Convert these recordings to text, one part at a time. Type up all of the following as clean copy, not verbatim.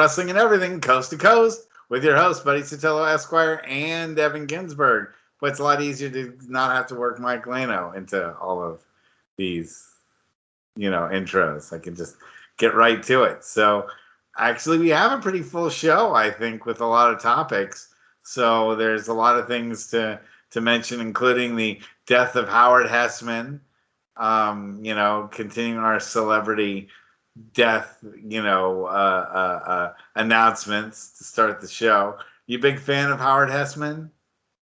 wrestling and everything, coast to coast, with your host, Buddy Sotello, Esquire, and Evan Ginzburg. But it's a lot easier to not have to work Mike Lano into all of these, intros. I can just get right to it. So, actually, we have a pretty full show, I think, with a lot of topics. So, there's a lot of things to mention, including the death of Howard Hessman. Continuing our celebrity death, announcements to start the show. You a big fan of Howard Hessman?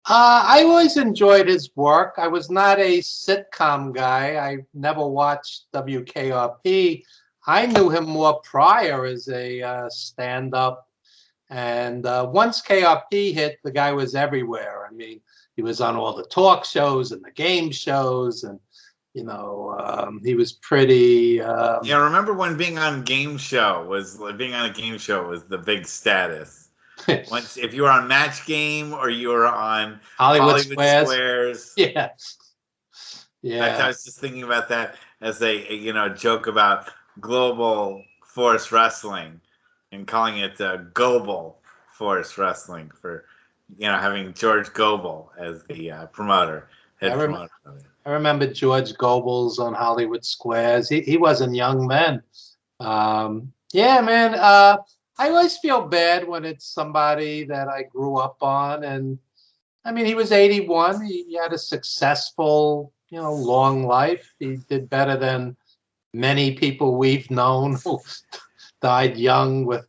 I always enjoyed his work. I was not a sitcom guy. I never watched WKRP. I knew him more prior as a stand-up. And once KRP hit, the guy was everywhere. I mean, he was on all the talk shows and the game shows, and he was pretty. Yeah, remember when being on a game show was the big status. Once, if you were on Match Game or you were on Hollywood Squares. Yeah. I was just thinking about that as a joke about Global Force Wrestling and calling it Global Force Wrestling for having George Goebel as the promoter. I remember George Goebbels on Hollywood Squares. He was a young man. Yeah, man. I always feel bad when it's somebody that I grew up on. And I mean, he was 81. He had a successful, long life. He did better than many people we've known who died young with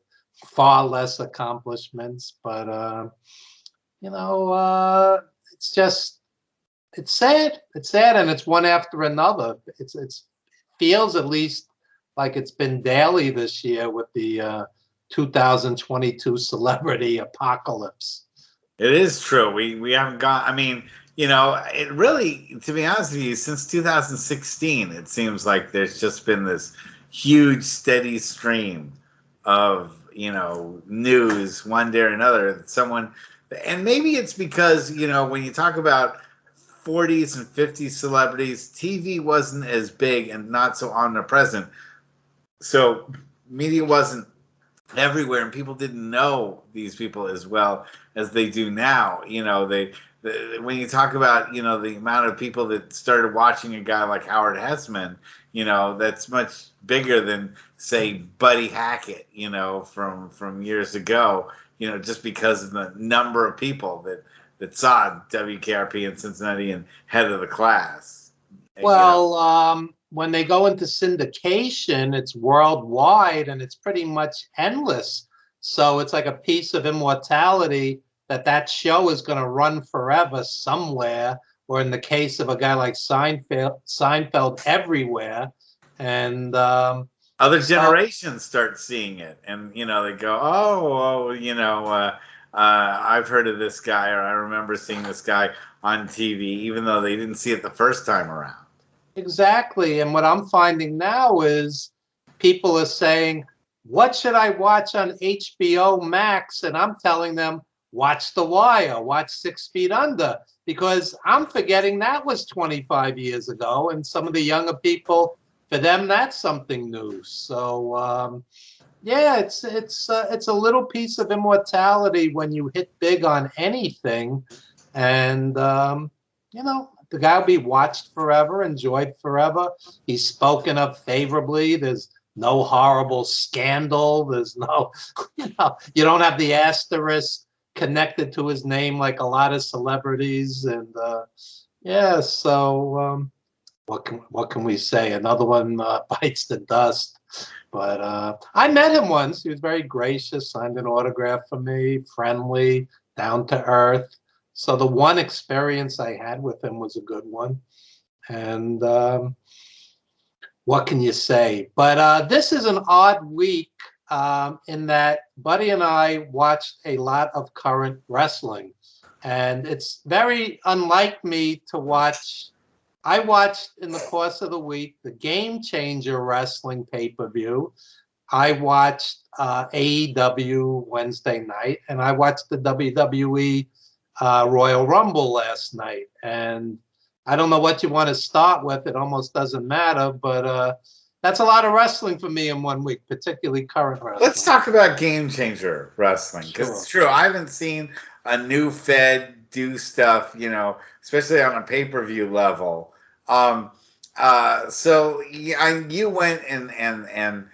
far less accomplishments. But, it's just, it's sad. It's sad, and it's one after another. It feels at least like it's been daily this year with the 2022 celebrity apocalypse. It is true. We haven't got. I mean, it really, to be honest with you, since 2016, it seems like there's just been this huge, steady stream of news one day or another. Someone, and maybe it's because when you talk about 40s and 50s celebrities, TV wasn't as big and not so omnipresent. So media wasn't everywhere, and people didn't know these people as well as they do now. When you talk about the amount of people that started watching a guy like Howard Hessman, that's much bigger than say Buddy Hackett, from years ago. Just because of the number of people that saw WKRP in Cincinnati and head of the class. Well, when they go into syndication, it's worldwide and it's pretty much endless. So it's like a piece of immortality that show is going to run forever somewhere, or in the case of a guy like Seinfeld everywhere. And other generations start seeing it, and they go, I've heard of this guy, or I remember seeing this guy on TV, even though they didn't see it the first time around. Exactly. And what I'm finding now is people are saying, what should I watch on HBO Max? And I'm telling them, watch The Wire, watch 6 Feet Under, because I'm forgetting that was 25 years ago. And some of the younger people, for them, that's something new. So, yeah, it's a little piece of immortality when you hit big on anything. And, the guy will be watched forever, enjoyed forever. He's spoken of favorably. There's no horrible scandal. There's no, you don't have the asterisk connected to his name like a lot of celebrities. And so what can we say? Another one bites the dust. But I met him once. He was very gracious, signed an autograph for me, friendly, down to earth. So the one experience I had with him was a good one. And what can you say? But this is an odd week in that Buddy and I watched a lot of current wrestling. And it's very unlike me to watch. I watched in the course of the week the Game Changer Wrestling pay-per-view. I watched AEW Wednesday night, and I watched the WWE Royal Rumble last night. And I don't know what you want to start with. It almost doesn't matter. But That's a lot of wrestling for me in 1 week, particularly current wrestling. Let's talk about game changer wrestling, because it's true. I haven't seen a new Fed do stuff, especially on a pay-per-view level. So you went and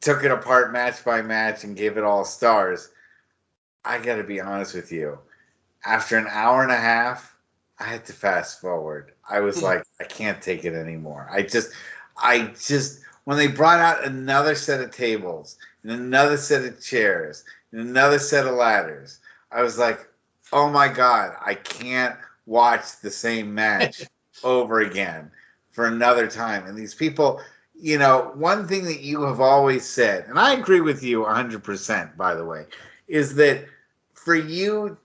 took it apart match by match and gave it all stars. I got to be honest with you. After an hour and a half, I had to fast forward. I was like, I can't take it anymore. I just, when they brought out another set of tables and another set of chairs and another set of ladders, I was like, oh my God, I can't watch the same match over again for another time. And these people, one thing that you have always said, and I agree with you 100%, by the way, is that for you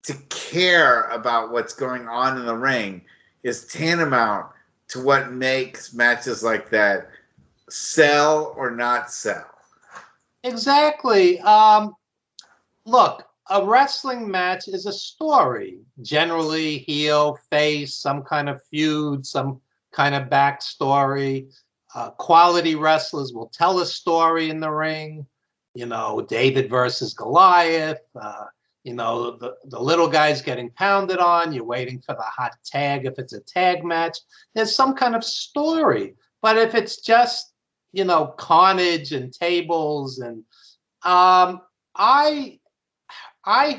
to care about what's going on in the ring is tantamount to what makes matches like that sell or not sell. Exactly. Look, a wrestling match is a story. Generally, heel, face, some kind of feud, some kind of backstory. Quality wrestlers will tell a story in the ring. David versus Goliath. The little guy's getting pounded on. You're waiting for the hot tag if it's a tag match. There's some kind of story. But if it's just, carnage and tables and I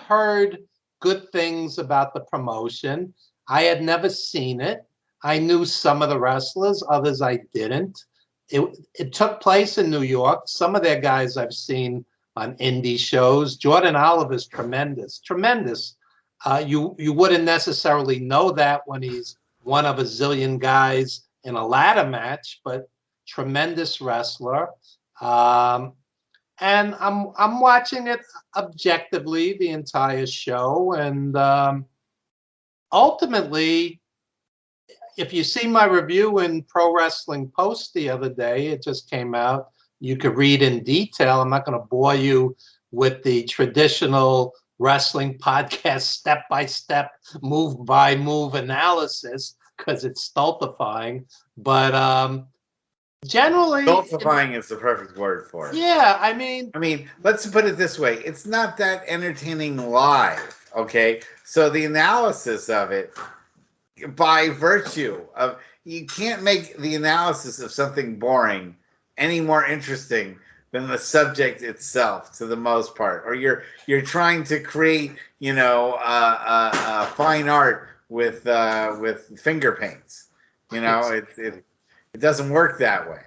heard good things about the promotion. I had never seen it. I knew some of the wrestlers, others I didn't. It took place in New York. Some of their guys I've seen on indie shows. Jordan Oliver's tremendous. You wouldn't necessarily know that when he's one of a zillion guys in a ladder match, but tremendous wrestler. And I'm watching it objectively the entire show, and ultimately, if you see my review in Pro Wrestling Post the other day, it just came out. You could read in detail. I'm not going to bore you with the traditional wrestling podcast step-by-step, move-by-move analysis because it's stultifying. But generally, stultifying is the perfect word for it. Yeah, I mean, let's put it this way. It's not that entertaining live, okay? So the analysis of it, by virtue of, you can't make the analysis of something boring any more interesting than the subject itself, to the most part. Or you're trying to create, fine art with finger paints. It doesn't work that way.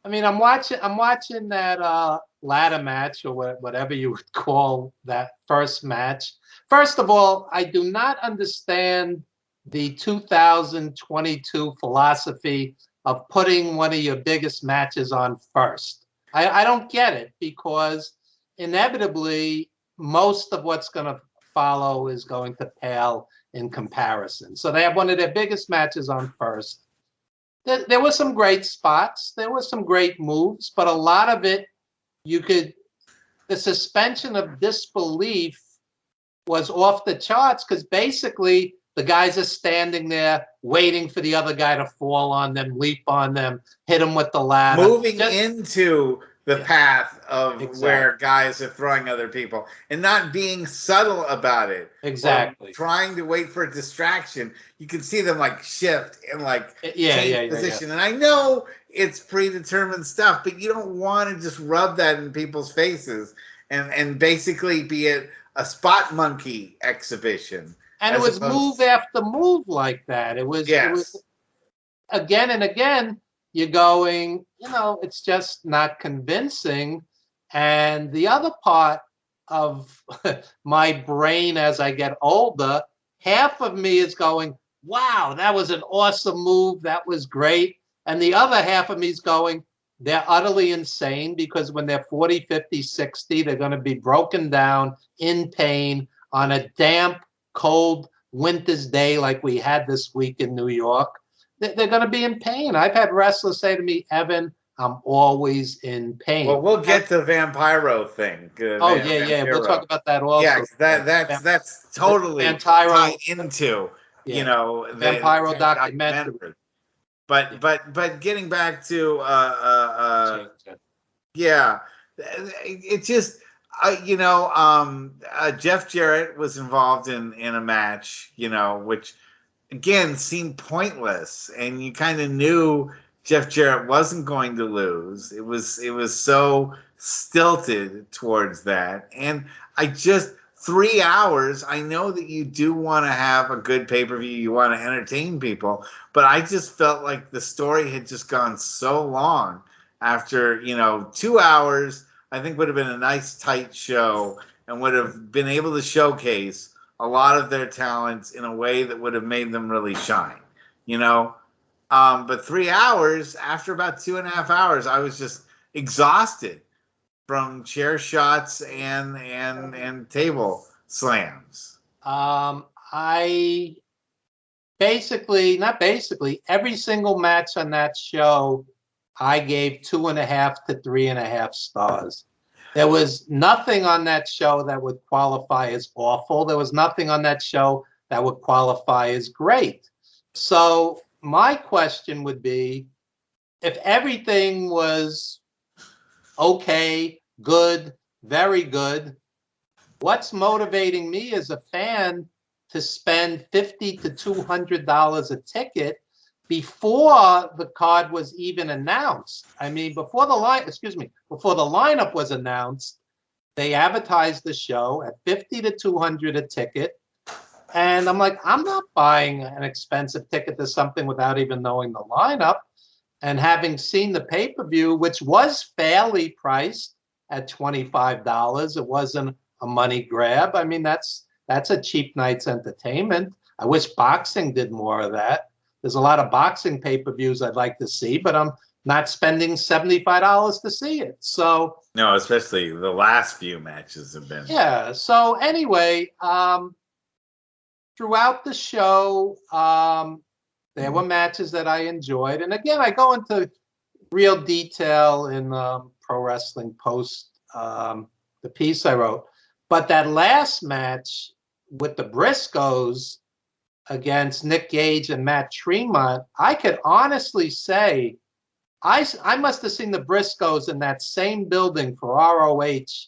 I'm watching that ladder match, or whatever you would call that first match. First of all, I do not understand the 2022 philosophy of putting one of your biggest matches on first. I don't get it, because inevitably most of what's going to follow is going to pale in comparison. So they have one of their biggest matches on first. There were some great spots. There were some great moves, but a lot of it, the suspension of disbelief was off the charts, because basically the guys are standing there waiting for the other guy to fall on them, leap on them, hit them with the ladder. Moving into the path of where guys are throwing other people and not being subtle about it. Exactly. Trying to wait for a distraction. You can see them shift and change position. And I know it's predetermined stuff, but you don't want to just rub that in people's faces and basically be a spot monkey exhibition. And it was move after move like that. It was again and again. You're going, it's just not convincing. And the other part of my brain as I get older, half of me is going, wow, that was an awesome move. That was great. And the other half of me is going, they're utterly insane, because when they're 40, 50, 60, they're going to be broken down in pain on a damp, cold winter's day like we had this week in New York. They're going to be in pain. I've had wrestlers say to me, Evan, I'm always in pain. Well, we'll get to the Vampiro thing. Vampiro. We'll talk about that also. Yeah, that's totally tied into, the Vampiro documentary. But getting back to yeah, it just Jeff Jarrett was involved in a match, which again seemed pointless, and you kind of knew Jeff Jarrett wasn't going to lose. It was so stilted towards that, and I just 3 hours. I know that you do want to have a good pay-per-view, you want to entertain people, but I just felt like the story had just gone so long. After 2 hours, I think would have been a nice tight show and would have been able to showcase a lot of their talents in a way that would have made them really shine. But 3 hours, after about 2.5 hours, I was just exhausted from chair shots and table slams. I not basically, every single match on that show, I gave 2.5 to 3.5 stars. There was nothing on that show that would qualify as awful. There was nothing on that show that would qualify as great. So my question would be, if everything was okay, good, very good, what's motivating me as a fan to spend $50 to $200 a ticket before the card was even announced? I mean, before the lineup was announced, they advertised the show at $50 to $200 a ticket. And I'm like, I'm not buying an expensive ticket to something without even knowing the lineup. And having seen the pay-per-view, which was fairly priced at $25, it wasn't a money grab. I mean, that's a cheap night's entertainment. I wish boxing did more of that. There's a lot of boxing pay-per-views I'd like to see, but I'm not spending $75 to see it. So no, especially the last few matches have been. Yeah. So anyway, throughout the show, there were matches that I enjoyed, and again, I go into real detail in Pro Wrestling Post, the piece I wrote. But that last match with the Briscoes against Nick Gage and Matt Tremont, I could honestly say I must have seen the Briscoes in that same building for ROH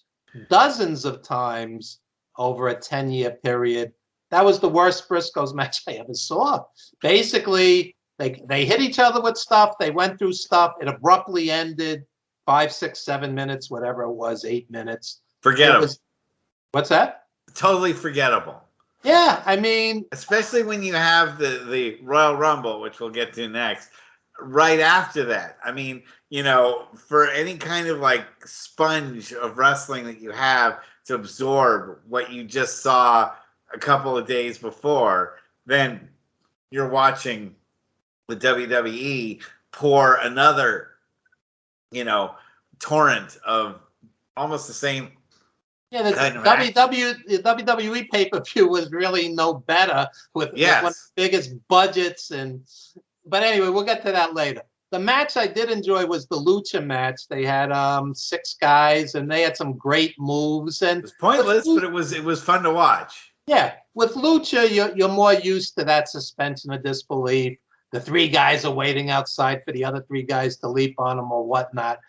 dozens of times over a 10-year period. That was the worst Briscoes match I ever saw. Basically, they hit each other with stuff. They went through stuff. It abruptly ended 5, 6, 7 minutes, whatever it was, 8 minutes. Forgettable. What's that? Totally forgettable. Yeah, I mean, especially when you have the Royal Rumble, which we'll get to next, right after that. I mean, for any kind of like sponge of wrestling that you have to absorb what you just saw a couple of days before, then you're watching the WWE pour another, torrent of almost the same. Yeah, the WWE pay-per-view was really no better with one of the biggest budgets. But anyway, we'll get to that later. The match I did enjoy was the Lucha match. They had 6 guys, and they had some great moves. And it was pointless, but it was fun to watch. Yeah, with Lucha, you're more used to that suspension of disbelief. The 3 guys are waiting outside for the other 3 guys to leap on them or whatnot.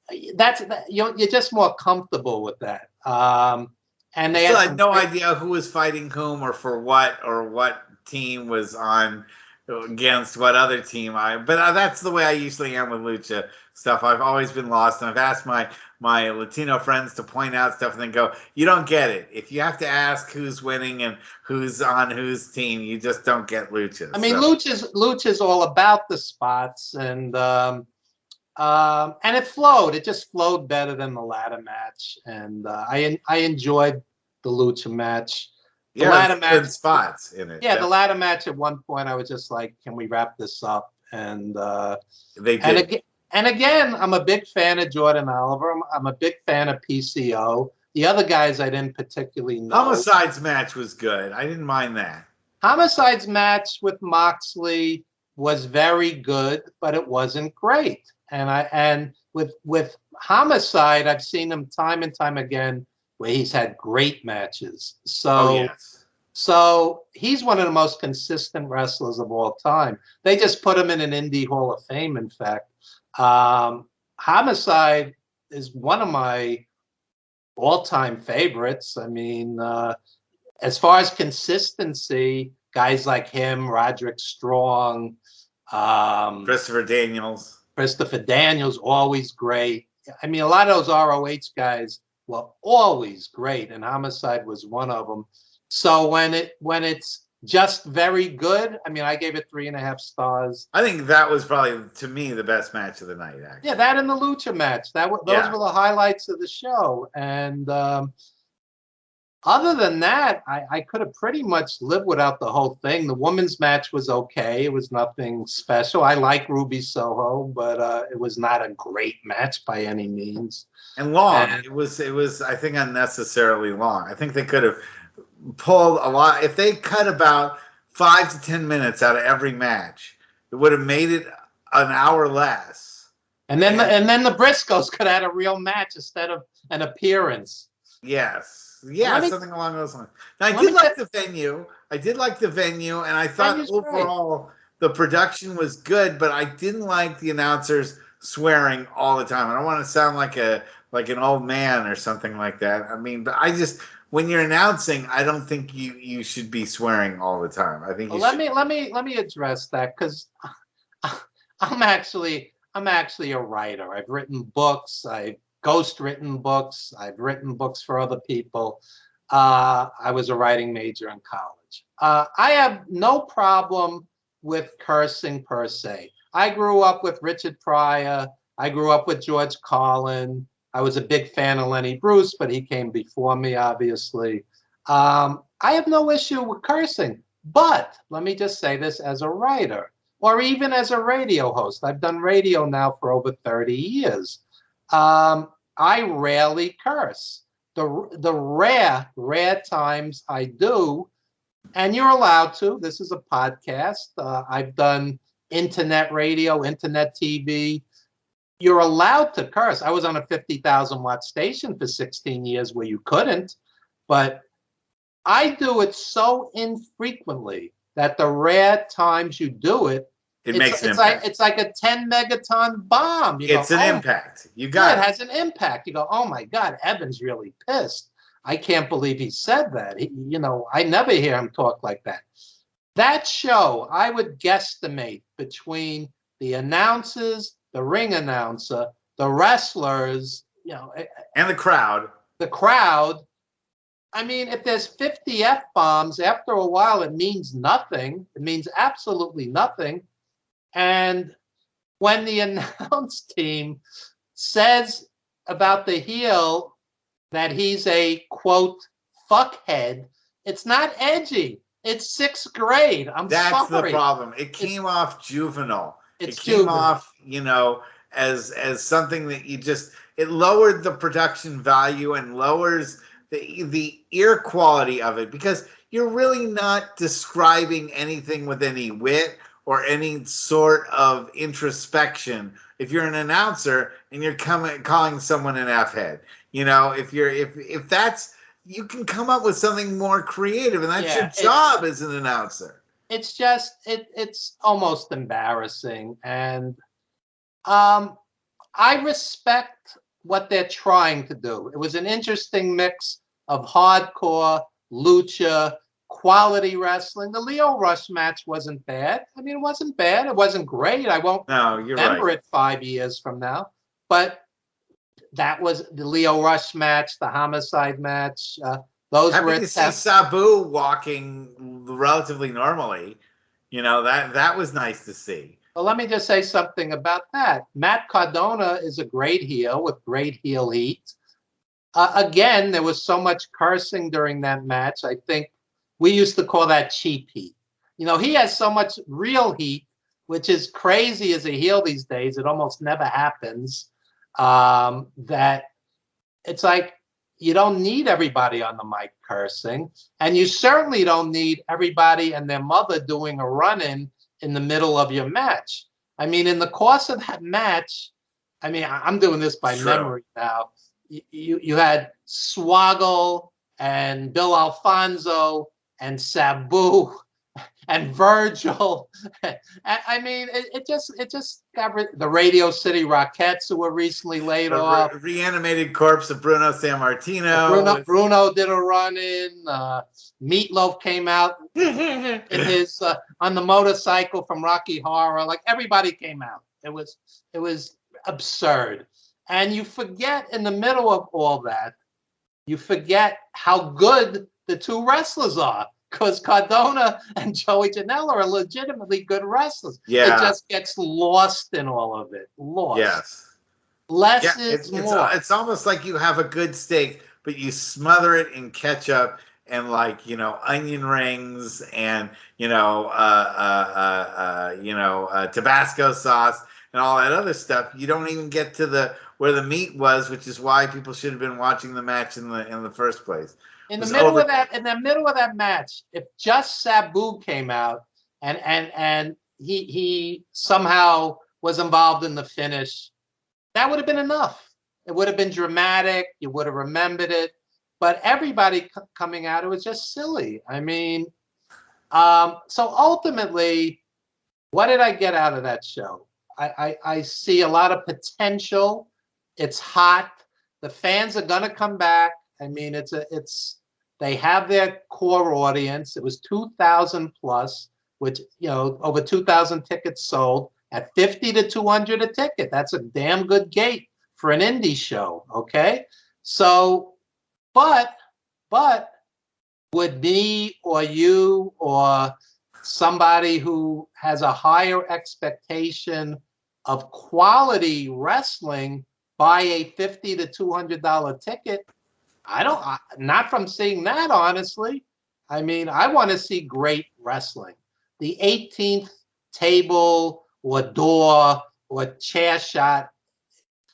You're just more comfortable with that. And they had no idea who was fighting whom or for what, or what team was on against what other team. But that's the way I usually am with Lucha stuff. I've always been lost, and I've asked my Latino friends to point out stuff, and then go, you don't get it. If you have to ask who's winning and who's on whose team, you just don't get Lucha. I mean, Lucha's all about the spots, and it flowed. It just flowed better than the ladder match, and I enjoyed the Lucha match. The ladder match, good spots in it. Yeah, the ladder match. At one point, I was just like, "Can we wrap this up?" And they did. And again, I'm a big fan of Jordan Oliver. I'm a big fan of PCO. The other guys I didn't particularly know. Homicide's match was good. I didn't mind that. Homicide's match with Moxley was very good, but it wasn't great. And with Homicide, I've seen him time and time again where he's had great matches. So So he's one of the most consistent wrestlers of all time. They just put him in an Indie Hall of Fame, in fact. Homicide is one of my all-time favorites. I mean, as far as consistency, guys like him, Roderick Strong, Christopher Daniels. Christopher Daniels, always great. I mean, a lot of those ROH guys were always great, and Homicide was one of them. So when it's just very good, I mean, I gave it 3.5 stars. I think that was probably, to me, the best match of the night, actually. Yeah, that and the Lucha match. Those were the highlights of the show. And other than that, I could have pretty much lived without the whole thing. The women's match was okay. It was nothing special. I like Ruby Soho, but it was not a great match by any means. And long. It was, I think, unnecessarily long. I think they could have pulled a lot. If they cut about 5 to 10 minutes out of every match, it would have made it an hour less. And then the Briscoes could have had a real match instead of an appearance. Yes. Yeah, something along those lines. Now, I did like the venue, and I thought overall the production was good, but I didn't like the announcers swearing all the time. I don't want to sound like an old man or something like that. I mean, but when you're announcing, I don't think you should be swearing all the time. I think let me address that, because I'm actually a writer. I've written books. I've ghost-written books. I've written books for other people. I was a writing major in college. I have no problem with cursing per se. I grew up with Richard Pryor. I grew up with George Carlin. I was a big fan of Lenny Bruce, but he came before me, obviously. I have no issue with cursing, but let me just say this as a writer, or even as a radio host. I've done radio now for over 30 years. I rarely curse. The rare times I do, and you're allowed to. This is a podcast. I've done internet radio, internet TV. You're allowed to curse. I was on a 50,000 watt station for 16 years where you couldn't, but I do it so infrequently that the rare times you do it, it's like a 10 megaton bomb. It's an impact. You got it. It has an impact. You go, oh my God, Evan's really pissed. I can't believe he said that. I never hear him talk like that. That show, I would guesstimate between the announcers, the ring announcer, the wrestlers, and the crowd. The crowd. I mean, if there's 50 F-bombs, after a while, it means nothing. It means absolutely nothing. And when the announce team says about the heel that he's a, quote, fuckhead, it's not edgy. It's 6th grade. That's the problem. It came off juvenile. It came off, as something that it lowered the production value and lowers the ear quality of it, because you're really not describing anything with any wit or any sort of introspection. If you're an announcer and you're calling someone an F-head, if that's, you can come up with something more creative, and that's your job as an announcer. It's just, it's almost embarrassing. And I respect what they're trying to do. It was an interesting mix of hardcore, lucha, quality wrestling. The Leo Rush match wasn't bad. I mean, it wasn't bad. It wasn't great. I won't remember it 5 years from now. But that was the Leo Rush match, the Homicide match. Those Happy were to see Sabu walking relatively normally. That was nice to see. Well, let me just say something about that. Matt Cardona is a great heel with great heel heat. Again, there was so much cursing during that match. I think we used to call that cheap heat. He has so much real heat, which is crazy as a heel these days. It almost never happens. That it's like you don't need everybody on the mic cursing, and you certainly don't need everybody and their mother doing a run-in in the middle of your match. I mean, in the course of that match, I mean, I'm doing this by memory now. You had Swoggle and Bill Alfonso and Sabu and Virgil. I mean, it just got the Radio City Rockettes, who were recently laid off. Reanimated corpse of Bruno Sammartino. Bruno did a run in. Meatloaf came out in his on the motorcycle from Rocky Horror. Like, everybody came out. It was absurd. And you forget, in the middle of all that, you forget how good the two wrestlers are. Because Cardona and Joey Janela are legitimately good wrestlers. Yeah. It just gets lost in all of it. Lost. Yes. Less is more. It's almost like you have a good steak, but you smother it in ketchup and, like, you know, onion rings and, you know, Tabasco sauce and all that other stuff. You don't even get to where the meat was, which is why people should have been watching the match in the first place. In the middle of that match, if just Sabu came out and he somehow was involved in the finish, that would have been enough. It would have been dramatic. You would have remembered it. But everybody coming out, it was just silly. I mean, so ultimately, what did I get out of that show? I see a lot of potential. It's hot. The fans are gonna come back. I mean, they have their core audience. It was 2,000 plus, which, you know, over 2,000 tickets sold at 50 to 200 a ticket. That's a damn good gate for an indie show. Okay. So, but would me or you or somebody who has a higher expectation of quality wrestling buy a $50 to $200 ticket? Not from seeing that, honestly. I mean, I want to see great wrestling. The 18th table or door or chair shot,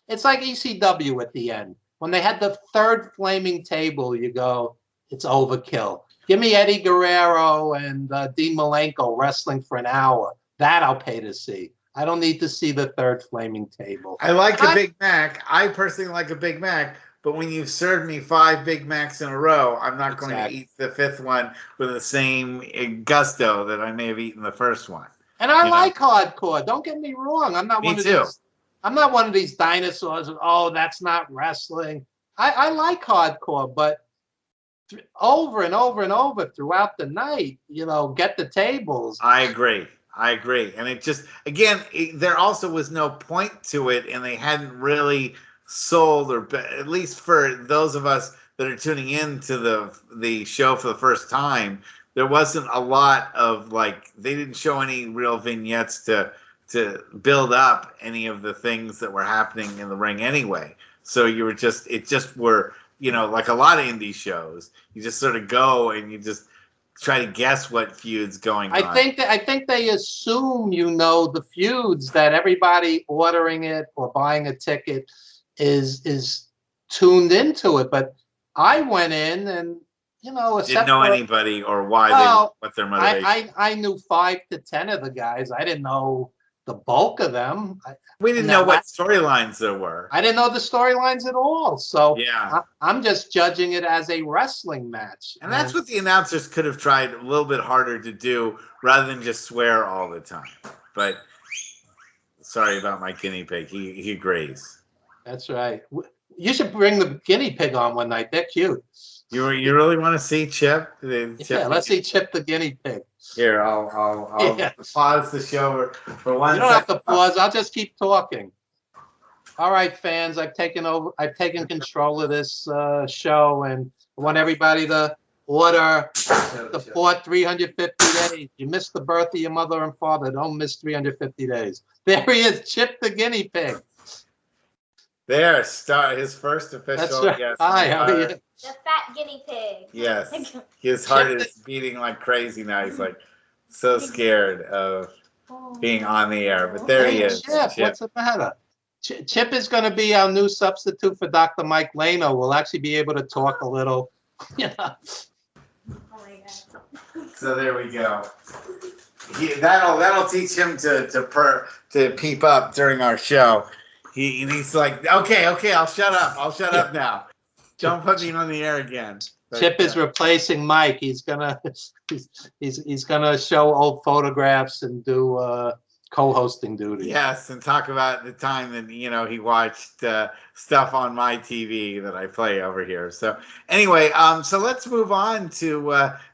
it's like ECW at the end. When they had the third flaming table, you go, it's overkill. Give me Eddie Guerrero and Dean Malenko wrestling for an hour. That I'll pay to see. I don't need to see the third flaming table. I like a Big Mac. I personally like a Big Mac. But when you've served me 5 Big Macs in a row, I'm not going to eat the 5th one with the same gusto that I may have eaten the first one. And I like hardcore. Don't get me wrong. I'm not one of these dinosaurs. Oh, that's not wrestling. I like hardcore, but over and over and over throughout the night, you know, get the tables. I agree. And it just, again, there also was no point to it, and they hadn't really sold, or at least for those of us that are tuning in to the show for the first time, there wasn't a lot of, like, they didn't show any real vignettes to build up any of the things that were happening in the ring anyway. So it just were, you know, like a lot of indie shows, you just sort of go and you just try to guess what feud's going on. I think they assume, you know, the feuds, that everybody ordering it or buying a ticket is tuned into it. But I went in and, you know, didn't know anybody or why what their motivation. I knew 5 to 10 of the guys. I didn't know the bulk of them. We didn't know what storylines there were. I didn't know the storylines at all. So yeah, I'm just judging it as a wrestling match. And that's what the announcers could have tried a little bit harder to do, rather than just swear all the time. But sorry about my guinea pig. He agrees. That's right. You should bring the guinea pig on one night. They're cute. You really want to see Chip? Yeah, let's see Chip the guinea pig. Here, I'll pause the show for 1 second. You don't have to pause. I'll just keep talking. All right, fans. I've taken control of this show, and I want everybody to order the 350 days. You missed the birth of your mother and father. Don't miss 350 days. There he is, Chip the guinea pig. There, his first official guest. Hi, how are you? The fat guinea pig. Yes. His heart is beating like crazy now. He's like so scared of being on the air. But there he is. Chip, what's the matter? Chip is going to be our new substitute for Dr. Mike Lano. We'll actually be able to talk a little. Yeah. Oh my God. So there we go. That'll teach him to peep up during our show. He's like, okay, I'll shut up now. Don't put me on the air again. Chip is replacing Mike. He's gonna he's gonna show old photographs and do co-hosting duty. Yes, and talk about the time that he watched stuff on my TV that I play over here. So anyway, so let's move on to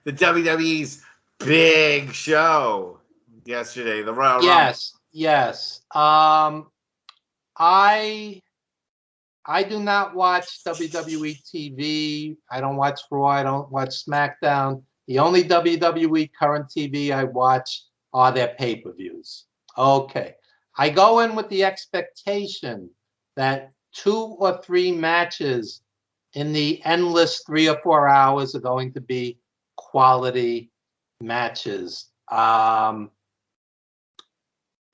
the WWE's big show yesterday, the Royal Rumble. Yes. I do not watch WWE TV. I don't watch Raw. I don't watch SmackDown. The only WWE current TV I watch are their pay-per-views. Okay. I go in with the expectation that 2 or 3 matches in the endless 3 or 4 hours are going to be quality matches.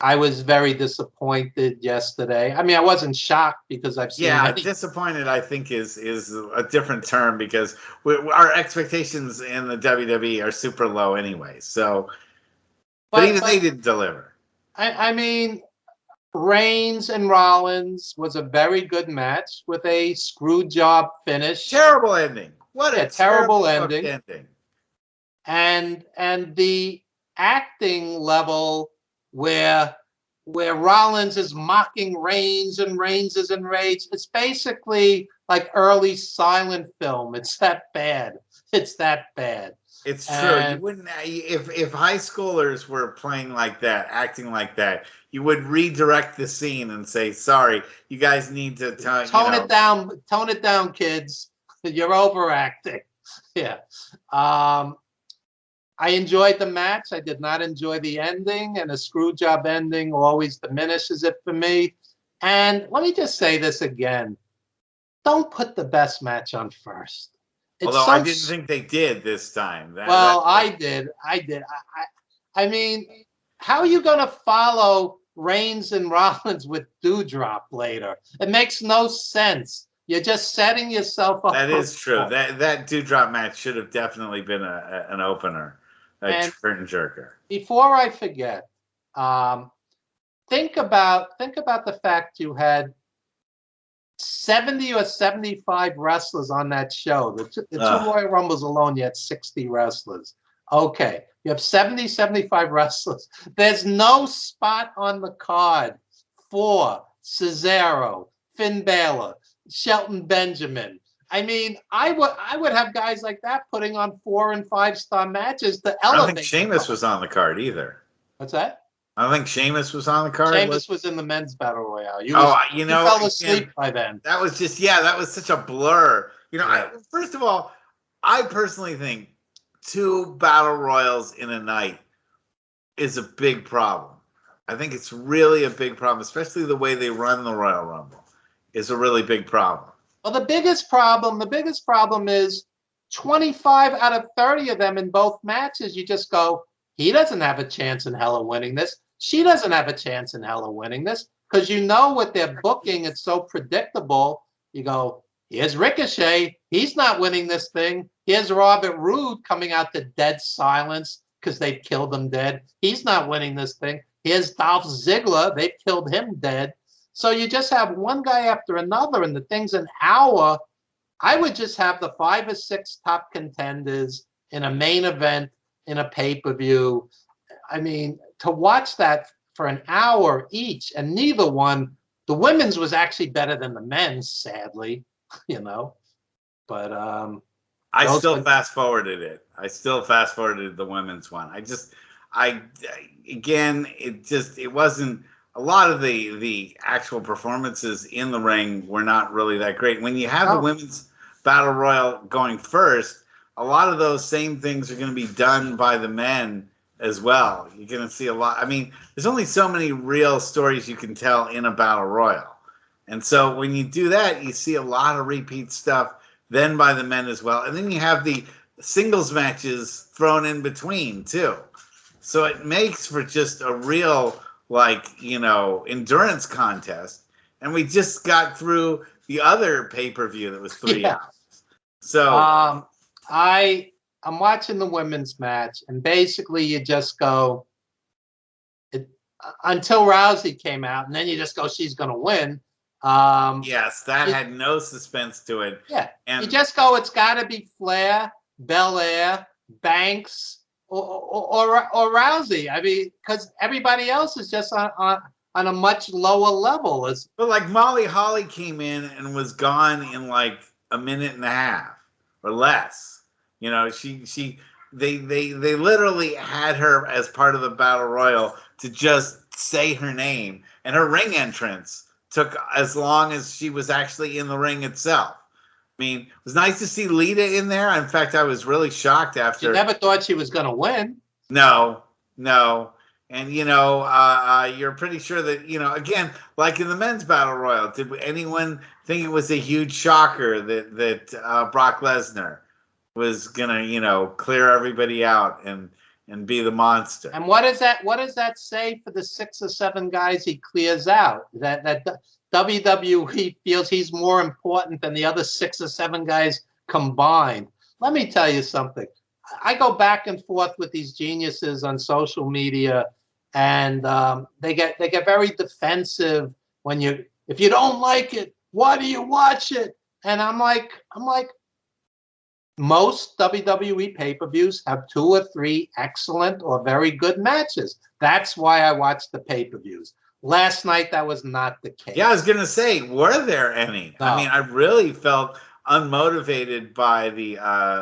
I was very disappointed yesterday. I mean, I wasn't shocked because I've seen. Yeah, disappointed, I think, is a different term because our expectations in the WWE are super low anyway. So, but even they didn't deliver. I mean, Reigns and Rollins was a very good match with a screw job finish. Terrible ending. What a terrible ending. And the acting level where Rollins is mocking Reigns and Reigns is enraged. It's basically like early silent film. It's that bad. It's true. You wouldn't if high schoolers were playing like that, acting like that. You would redirect the scene and say, "Sorry, you guys need to tone it down. Tone it down, kids. You're overacting." Yeah. I enjoyed the match. I did not enjoy the ending, and a screw job ending always diminishes it for me. And let me just say this again. Don't put the best match on first. Although I didn't think they did this time. I did. I mean, how are you going to follow Reigns and Rollins with Dewdrop later? It makes no sense. You're just setting yourself up. That is true. That Dewdrop match should have definitely been an opener. A curtain jerker. Before I forget, think about the fact you had 70 or 75 wrestlers on that show. The two Royal Rumbles alone, you had 60 wrestlers. Okay, you have 70, 75 wrestlers. There's no spot on the card for Cesaro, Finn Balor, Shelton Benjamin. I mean, I would have guys like that putting on 4- and 5-star matches to elevate. I don't think Sheamus was on the card either. What's that? I don't think Sheamus was on the card. Sheamus was in the men's battle royale. You fell asleep by then. That was that was such a blur. First of all, I personally think 2 battle royals in a night is a big problem. I think it's really a big problem, especially the way they run the Royal Rumble is a really big problem. Well, the biggest problem is 25 out of 30 of them in both matches. You just go, he doesn't have a chance in hell of winning this. She doesn't have a chance in hell of winning this because what they're booking. It's so predictable. You go, here's Ricochet. He's not winning this thing. Here's Robert Roode coming out to dead silence because they've killed him dead. He's not winning this thing. Here's Dolph Ziggler. They've killed him dead. So you just have one guy after another, and the thing's an hour. I would just have the 5 or 6 top contenders in a main event, in a pay-per-view. I mean, to watch that for an hour each, and neither one, the women's was actually better than the men's, sadly, But I still fast-forwarded it. I still fast-forwarded the women's one. It wasn't. A lot of the actual performances in the ring were not really that great. When you have the women's battle royal going first, a lot of those same things are going to be done by the men as well. You're going to see a lot. I mean, there's only so many real stories you can tell in a battle royal. And so when you do that, you see a lot of repeat stuff then by the men as well. And then you have the singles matches thrown in between too. So it makes for just a real endurance contest. And we just got through the other pay-per-view that was 3 hours. So I'm watching the women's match, and basically you just go until Rousey came out, and then you just go, she's going to win. Yes, that had no suspense to it. Yeah, And you just go, it's got to be Flair, Belair, Banks, or Rousey. I mean, because everybody else is just on a much lower level. but like Molly Holly came in and was gone in like a minute and a half or less. You know, they literally had her as part of the battle royal to just say her name, and her ring entrance took as long as she was actually in the ring itself. I mean, it was nice to see Lita in there. In fact, I was really shocked after. You never thought she was going to win. No. And, you're pretty sure that, again, like in the men's battle royal, did anyone think it was a huge shocker that Brock Lesnar was going to, clear everybody out and be the monster? And what does that say for the 6 or 7 guys he clears out? That WWE feels he's more important than the other 6 or 7 guys combined. Let me tell you something. I go back and forth with these geniuses on social media, and they get very defensive if you don't like it, why do you watch it? And I'm like, most WWE pay-per-views have 2 or 3 excellent or very good matches. That's why I watch the pay-per-views. Last night, that was not the case. Yeah, I was going to say, were there any? No. I mean, I really felt unmotivated by the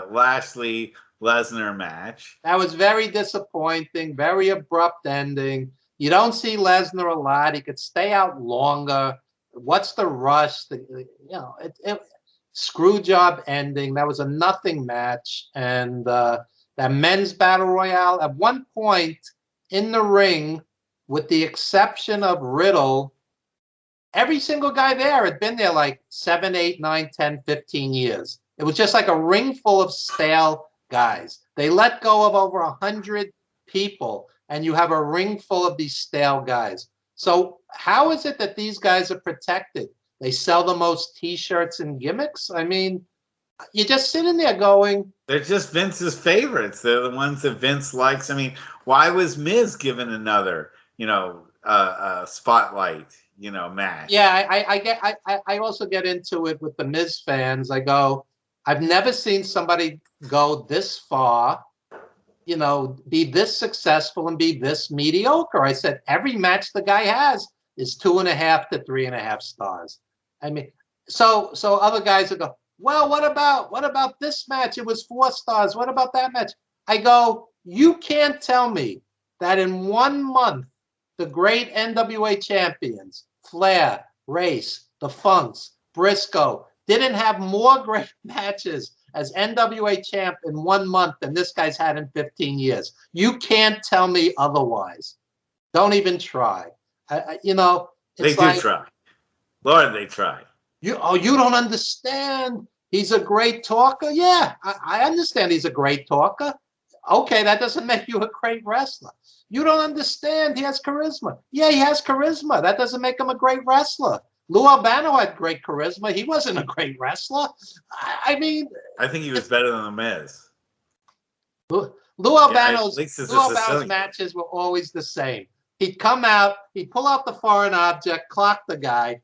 Lashley Lesnar match. That was very disappointing, very abrupt ending. You don't see Lesnar a lot. He could stay out longer. What's the rush? Screw job ending. That was a nothing match. And that men's battle royale, at one point in the ring, with the exception of Riddle, every single guy there had been there like 7, 8, 9, 10, 15 years. It was just like a ring full of stale guys. They let go of over 100 people, and you have a ring full of these stale guys. So how is it that these guys are protected? They sell the most T-shirts and gimmicks? I mean, you're just sitting there going... They're just Vince's favorites. They're the ones that Vince likes. I mean, why was Miz given another, spotlight, match? Yeah, I also get into it with the Miz fans. I go, I've never seen somebody go this far, be this successful and be this mediocre. I said, every match the guy has is 2.5 to 3.5 stars. I mean, so other guys will go, well, what about this match? It was 4 stars. What about that match? I go, you can't tell me that in 1 month, the great NWA champions, Flair, Race, the Funks, Briscoe, didn't have more great matches as NWA champ in 1 month than this guy's had in 15 years. You can't tell me otherwise. Don't even try. They do try. Lord, they try. You don't understand. He's a great talker. Yeah, I understand he's a great talker. Okay, that doesn't make you a great wrestler. You don't understand. He has charisma. Yeah, he has charisma. That doesn't make him a great wrestler. Lou Albano had great charisma. He wasn't a great wrestler. I mean... I think he was better than The Miz. Lou Albano's matches were always the same. He'd come out, he'd pull out the foreign object, clock the guy.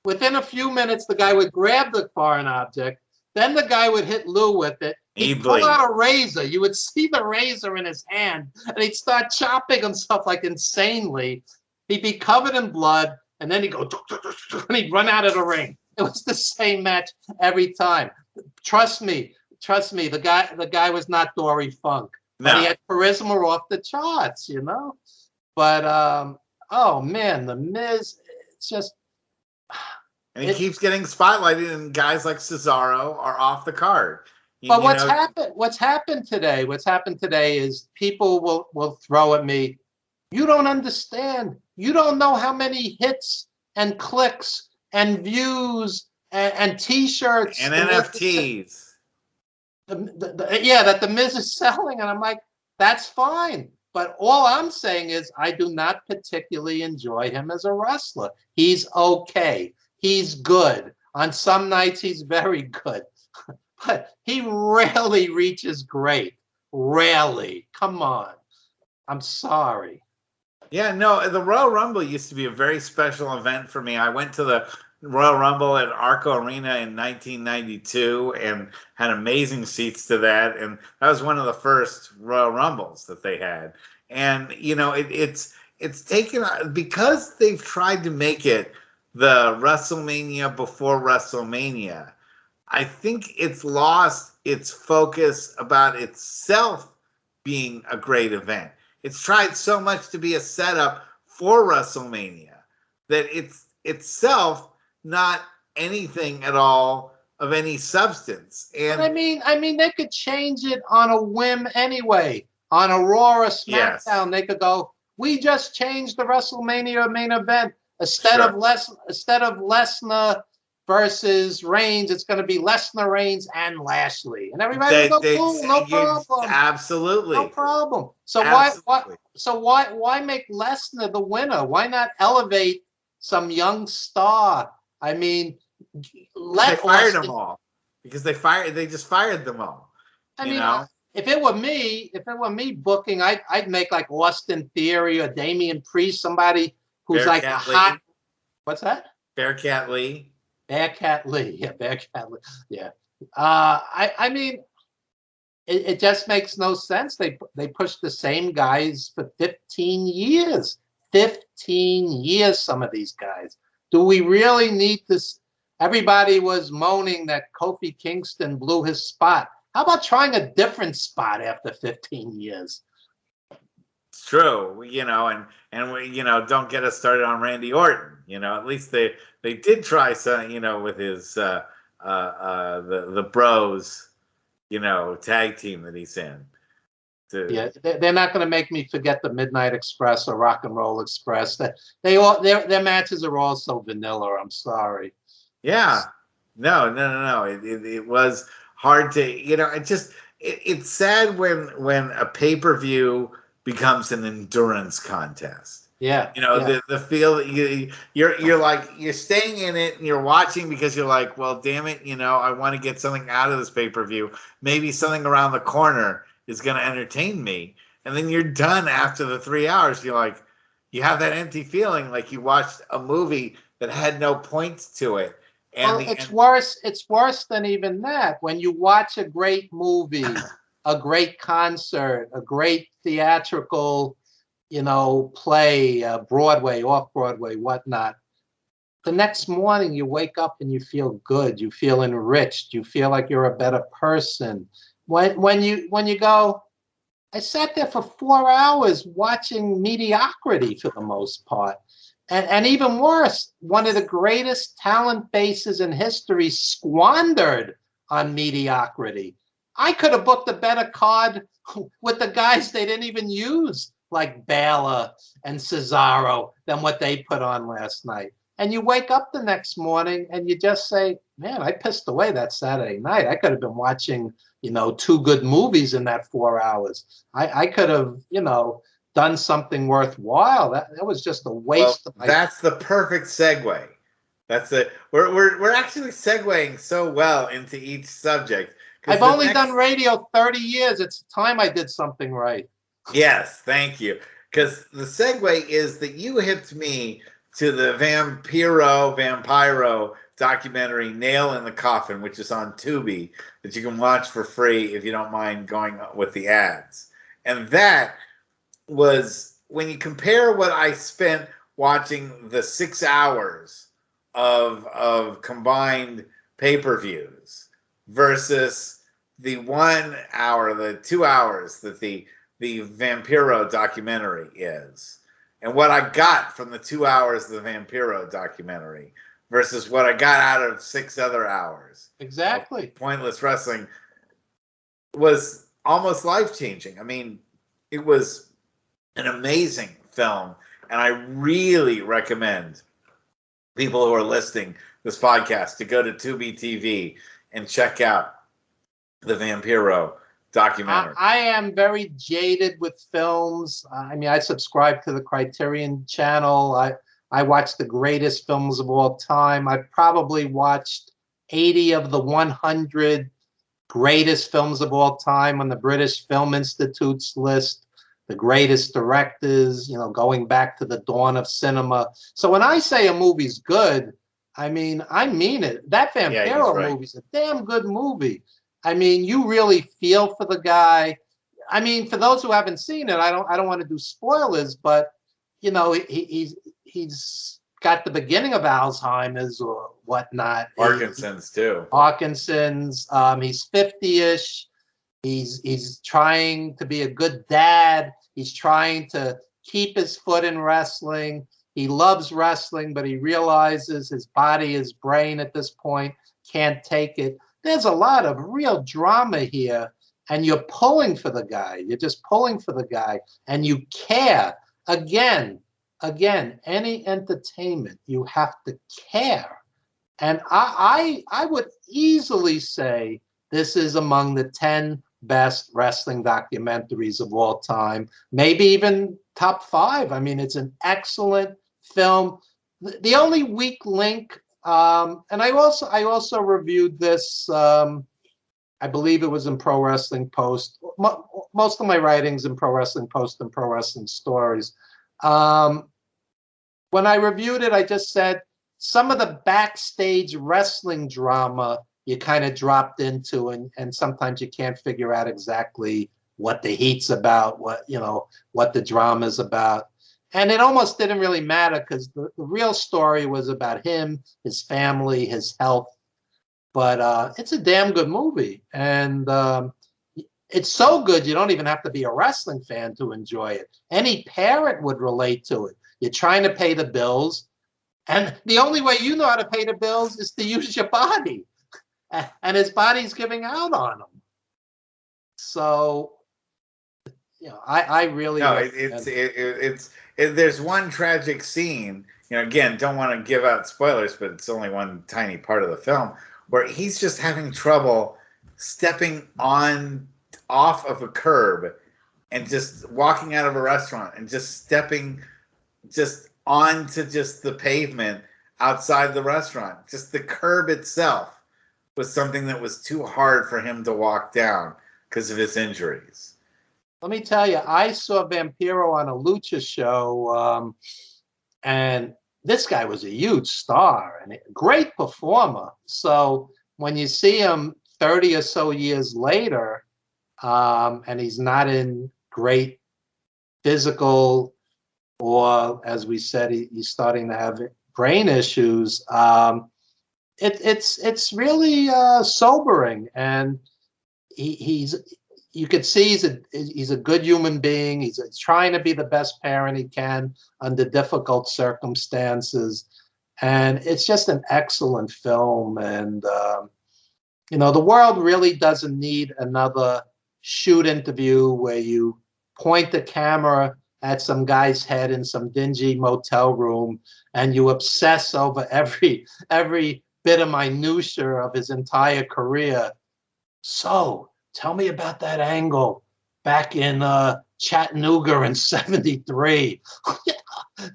Within a few minutes, the guy would grab the foreign object. Then the guy would hit Lou with it. He'd pull out a razor. You would see the razor in his hand, and he'd start chopping himself like insanely. He'd be covered in blood, and then he'd go, and he'd run out of the ring. It was the same match every time. Trust me, the guy was not Dory Funk. No. But he had charisma off the charts, But, oh, man, The Miz, it's just... And he keeps getting spotlighted, and guys like Cesaro are off the card. But what's happened today is people will throw at me, you don't understand. You don't know how many hits and clicks and views and T-shirts and NFTs. That The Miz is selling. And I'm like, that's fine. But all I'm saying is I do not particularly enjoy him as a wrestler. He's okay. He's good. On some nights, he's very good. But he rarely reaches great. Rarely. Come on. I'm sorry. Yeah, no, the Royal Rumble used to be a very special event for me. I went to the Royal Rumble at Arco Arena in 1992 and had amazing seats to that. And that was one of the first Royal Rumbles that they had. And, you know, it's taken, because they've tried to make it the WrestleMania before WrestleMania, I think it's lost its focus about itself being a great event. It's tried so much to be a setup for WrestleMania that it's itself not anything at all of any substance. And but I mean, they could change it on a whim anyway. On a Raw or SmackDown, yes, they could go, we just changed the WrestleMania main event. Instead sure. of Lesnar versus Reigns, it's going to be Lesnar, Reigns, and Lashley, and everybody will go, cool, no problem, Absolutely, no problem. So absolutely. why make Lesnar the winner? Why not elevate some young star? I mean, They fired them all because they just fired them all. I mean, if it were me booking, I'd make like Austin Theory or Damian Priest, somebody who's like a hot. What's that? Bearcat Lee. Bearcat Lee. Yeah, Bearcat Lee. Yeah. I mean, it just makes no sense. They pushed the same guys for 15 years. 15 years, some of these guys. Do we really need this? Everybody was moaning that Kofi Kingston blew his spot. How about trying a different spot after 15 years? It's true, you know, and we, you know, don't get us started on Randy Orton. You know, at least they did try some, you know, with his the Bros, you know, tag team that he's in. Yeah, they're not going to make me forget the Midnight Express or Rock and Roll Express. Their matches are all so vanilla. I'm sorry. Yeah, no. It was hard to, you know. It's sad when a pay-per-view becomes an endurance contest. Yeah, you know, yeah. the feel that you're like, you're staying in it and you're watching because you're like, well, damn it, you know, I want to get something out of this pay-per-view. Maybe something around the corner is going to entertain me, and then you're done after the 3 hours. You're like, you have that empty feeling like you watched a movie that had no points to it. And it's worse. It's worse than even that. When you watch a great movie, a great concert, a great theatrical, you know, play, Broadway, off Broadway, whatnot. The next morning, you wake up and you feel good. You feel enriched. You feel like you're a better person. When you go, I sat there for 4 hours watching mediocrity for the most part. And even worse, one of the greatest talent bases in history squandered on mediocrity. I could have booked a better card with the guys they didn't even use, like Balor and Cesaro, than what they put on last night. And you wake up the next morning and you just say, man, I pissed away that Saturday night. I could have been watching, you know, 2 good movies in that 4 hours. I could have, you know, done something worthwhile. That was just a waste of my time. That's the perfect segue. That's it. We're actually segueing so well into each subject. I've only done radio 30 years. It's time I did something right. Yes, thank you. Because the segue is that you hipped me to the Vampiro documentary Nail in the Coffin, which is on Tubi, that you can watch for free if you don't mind going with the ads. And that was, when you compare what I spent watching the 6 hours of combined pay-per-views versus the 1 hour, the 2 hours that the Vampiro documentary is, and what I got from the 2 hours of the Vampiro documentary versus what I got out of 6 other hours. Exactly. Pointless wrestling was almost life-changing. I mean, it was an amazing film, and I really recommend people who are listening this podcast to go to Tubi TV and check out the Vampiro documentary. I am very jaded with films. I mean, I subscribe to the Criterion channel. I watch the greatest films of all time. I've probably watched 80 of the 100 greatest films of all time on the British Film Institute's list. The greatest directors, you know, going back to the dawn of cinema. So when I say a movie's good, I mean, I mean it. That Yeah, he's Vampiro right. movie's a damn good movie. I mean, you really feel for the guy. I mean, for those who haven't seen it, I don't want to do spoilers, but you know, he's got the beginning of Alzheimer's or whatnot. Parkinson's too. Parkinson's. He's 50-ish. He's trying to be a good dad. He's trying to keep his foot in wrestling. He loves wrestling, but he realizes his body, his brain at this point can't take it. There's a lot of real drama here, and you're pulling for the guy. You're just pulling for the guy, and you care. Again, any entertainment, you have to care. And I would easily say this is among the 10 best wrestling documentaries of all time, maybe even top 5. I mean, it's an excellent film. The only weak link, and I also reviewed this. I believe it was in Pro Wrestling Post. Most of my writings in Pro Wrestling Post and Pro Wrestling Stories. When I reviewed it, I just said some of the backstage wrestling drama you kind of dropped into, and sometimes you can't figure out exactly what the heat's about, what the drama's about. And it almost didn't really matter because the real story was about him, his family, his health. But it's a damn good movie. And it's so good you don't even have to be a wrestling fan to enjoy it. Any parent would relate to it. You're trying to pay the bills. And the only way you know how to pay the bills is to use your body. And his body's giving out on him. So, I really no. There's one tragic scene. Again, don't want to give out spoilers, but it's only one tiny part of the film where he's just having trouble stepping off of a curb and just walking out of a restaurant and just stepping onto the pavement outside the restaurant. Just the curb itself was something that was too hard for him to walk down because of his injuries. Let me tell you, I saw Vampiro on a lucha show, and this guy was a huge star and a great performer. So when you see him 30 or so years later, and he's not in great physical, or as we said, he's starting to have brain issues. It's really sobering, and you could see he's a good human being. He's trying to be the best parent he can under difficult circumstances, and it's just an excellent film. And the world really doesn't need another shoot interview where you point the camera at some guy's head in some dingy motel room and you obsess over every bit of minutia of his entire career. So tell me about that angle back in Chattanooga in '73.